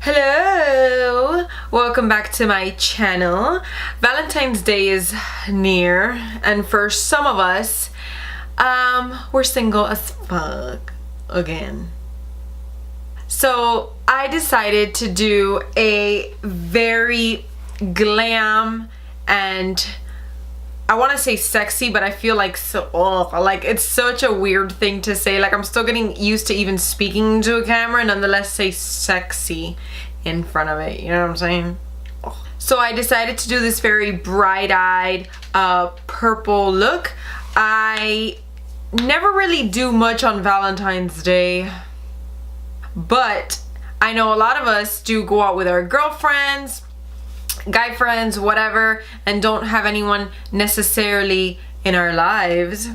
Hello, welcome back to my channel. Valentine's Day is near, and for some of us, we're single as fuck again. So I decided to do a very glam and I want to say sexy, but I feel like like it's such a weird thing to say. Like I'm still getting used to even speaking to a camera and nonetheless say sexy in front of it. You know what I'm saying? So I decided to do this very bright-eyed purple look. I never really do much on Valentine's Day, but I know a lot of us do go out with our girlfriends, guy friends, whatever, and don't have anyone necessarily in our lives,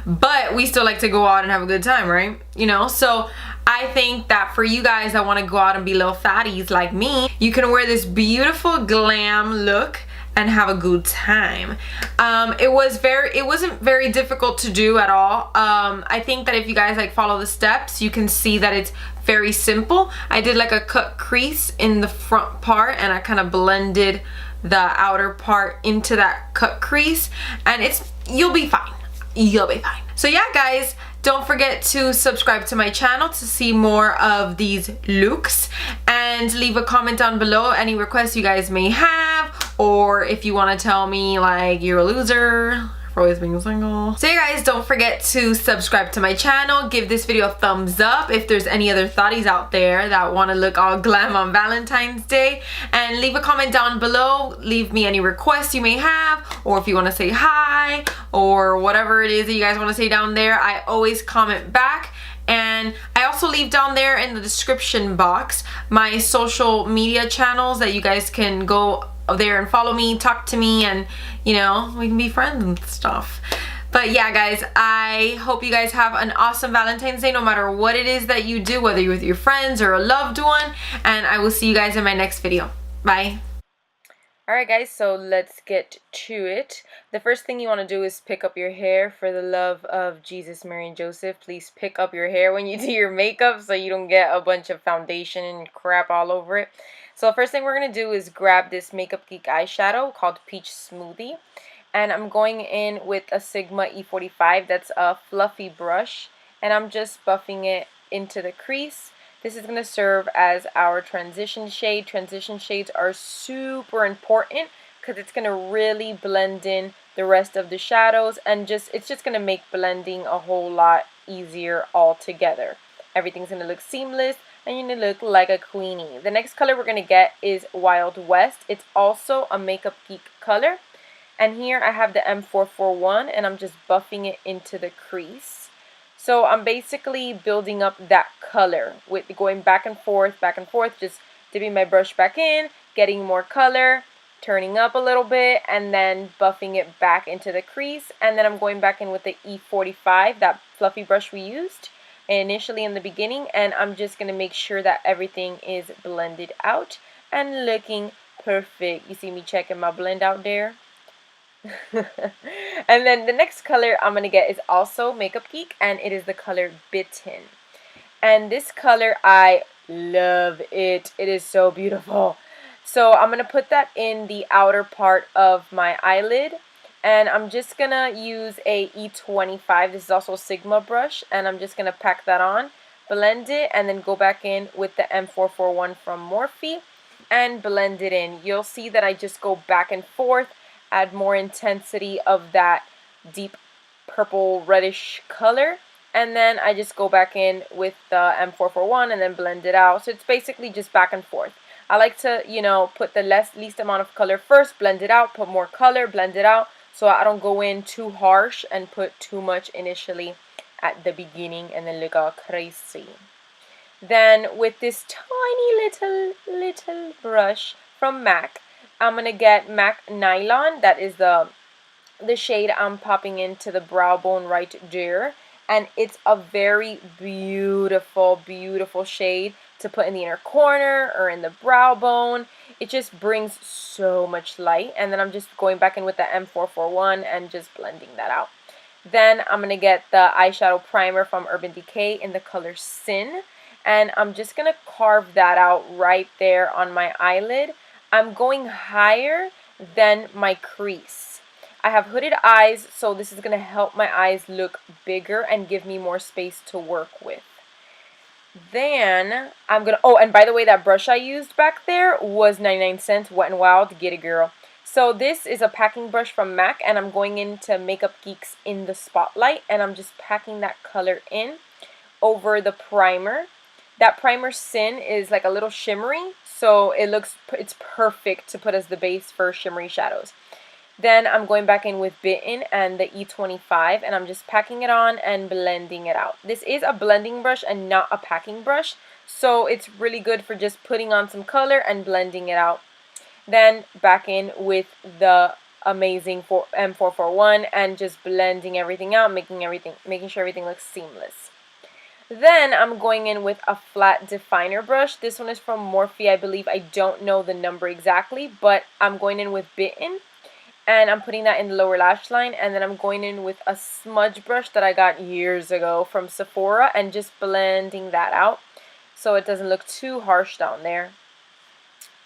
but we still like to go out and have a good time, right? You know, so I think that for you guys that want to go out and be little fatties like me, you can wear this beautiful glam look and have a good time. It wasn't very difficult to do at all. I think that if you guys like follow the steps, you can see that it's very simple. I did like a cut crease in the front part and I kind of blended the outer part into that cut crease, and you'll be fine. You'll be fine. So yeah, guys, don't forget to subscribe to my channel to see more of these looks, and leave a comment down below any requests you guys may have, or if you want to tell me like you're a loser for always being single. So you guys, don't forget to subscribe to my channel, give this video a thumbs up if there's any other thotties out there that want to look all glam on Valentine's Day, and leave a comment down below. Leave me any requests you may have, or if you want to say hi or whatever it is that you guys want to say down there. I always comment back. And I also leave down there in the description box my social media channels that you guys can go there and follow me, talk to me, and you know, we can be friends and stuff. But yeah, guys, I hope you guys have an awesome Valentine's Day no matter what it is that you do, whether you're with your friends or a loved one, and I will see you guys in my next video. Bye. Alright guys, so let's get to it. The first thing you want to do is pick up your hair. For the love of Jesus, Mary, and Joseph, please pick up your hair when you do your makeup so you don't get a bunch of foundation and crap all over it. So the first thing we're going to do is grab this Makeup Geek eyeshadow called Peach Smoothie. And I'm going in with a Sigma E45. That's a fluffy brush. And I'm just buffing it into the crease. This is going to serve as our transition shade. Transition shades are super important because it's going to really blend in the rest of the shadows, and it's just going to make blending a whole lot easier altogether. Everything's going to look seamless and you're going to look like a queenie. The next color we're going to get is Wild West. It's also a Makeup Geek color. And here I have the M441 and I'm just buffing it into the crease. So I'm basically building up that color with going back and forth, just dipping my brush back in, getting more color, turning up a little bit, and then buffing it back into the crease. And then I'm going back in with the E45, that fluffy brush we used initially in the beginning, and I'm just going to make sure that everything is blended out and looking perfect. You see me checking my blend out there? And then the next color I'm going to get is also Makeup Geek, and it is the color Bitten. And this color, I love it. It is so beautiful. So I'm going to put that in the outer part of my eyelid. And I'm just going to use a E25. This is also a Sigma brush. And I'm just going to pack that on, blend it, and then go back in with the M441 from Morphe and blend it in. You'll see that I just go back and forth, add more intensity of that deep purple reddish color. And then I just go back in with the M441 and then blend it out. So it's basically just back and forth. I like to, you know, put the least amount of color first, blend it out, put more color, blend it out, so I don't go in too harsh and put too much initially at the beginning and then look all crazy. Then with this tiny little brush from MAC, I'm going to get MAC Nylon. That is the shade I'm popping into the brow bone right there. And it's a very beautiful, beautiful shade to put in the inner corner or in the brow bone. It just brings so much light. And then I'm just going back in with the M441 and just blending that out. Then I'm going to get the eyeshadow primer from Urban Decay in the color Sin. and I'm just going to carve that out right there on my eyelid. I'm going higher than my crease. I have hooded eyes, so this is going to help my eyes look bigger and give me more space to work with. Then I'm going to, oh, and by the way, that brush I used back there was 99 cents, Wet n Wild, get it girl. So this is a packing brush from MAC, and I'm going into Makeup Geeks in the Spotlight, and I'm just packing that color in over the primer. That primer Sin is like a little shimmery, so it's perfect to put as the base for shimmery shadows. Then I'm going back in with Bitten and the E25, and I'm just packing it on and blending it out. This is a blending brush and not a packing brush, so it's really good for just putting on some color and blending it out. Then back in with the amazing M441 and just blending everything out, making sure everything looks seamless. Then I'm going in with a flat definer brush. This one is from Morphe, I believe. I don't know the number exactly, but I'm going in with Bitten, and I'm putting that in the lower lash line, and then I'm going in with a smudge brush that I got years ago from Sephora and just blending that out so it doesn't look too harsh down there.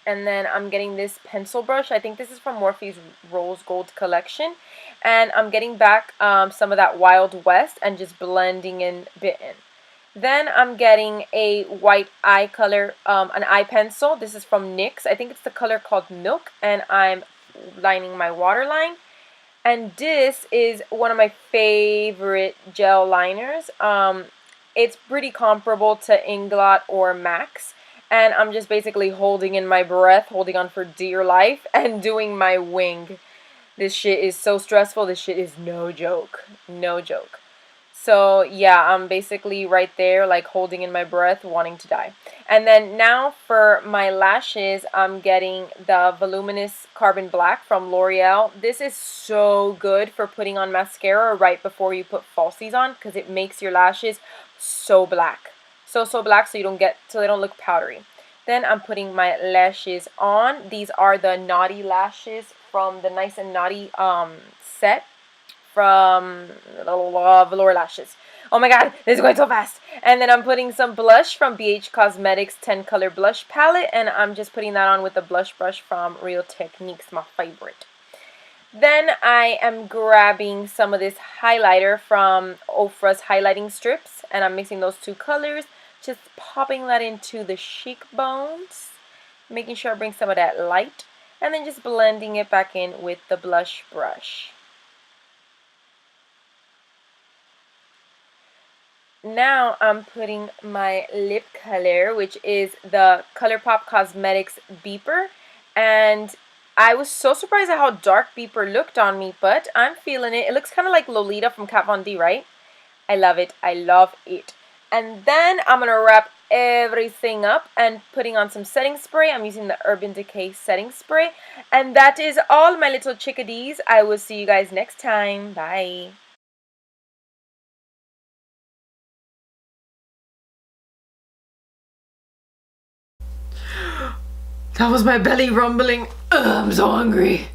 And then I'm getting this pencil brush. I think this is from Morphe's Rose Gold collection. And I'm getting back some of that Wild West and just blending in Bitten. Then I'm getting a white eye color, an eye pencil. This is from NYX. I think it's the color called Milk. And I'm lining my waterline. And this is one of my favorite gel liners. It's pretty comparable to Inglot or MAC's. And I'm just basically holding in my breath, holding on for dear life, and doing my wing. This shit is so stressful. This shit is no joke. No joke. So, yeah, I'm basically right there, like, holding in my breath, wanting to die. And then now for my lashes, I'm getting the Voluminous Carbon Black from L'Oreal. This is so good for putting on mascara right before you put falsies on, because it makes your lashes so black. So black so they don't look powdery. Then I'm putting my lashes on. These are the Naughty lashes from the Nice and Naughty set from Velour lashes. Oh my god, this is going so fast. And then I'm putting some blush from BH Cosmetics 10 color blush palette, and I'm just putting that on with the blush brush from Real Techniques, my favorite. Then I am grabbing some of this highlighter from Ofra's highlighting strips, and I'm mixing those two colors, just popping that into the cheekbones, making sure I bring some of that light, and then just blending it back in with the blush brush. Now I'm putting my lip color, which is the Colourpop Cosmetics Beeper, and I was so surprised at how dark Beeper looked on me, but I'm feeling it. It looks kind of like Lolita from Kat Von D, right? I love it. I love it. And then I'm going to wrap everything up and putting on some setting spray. I'm using the Urban Decay setting spray. And that is all, my little chickadees. I will see you guys next time. Bye. That was my belly rumbling. Ugh, I'm so hungry.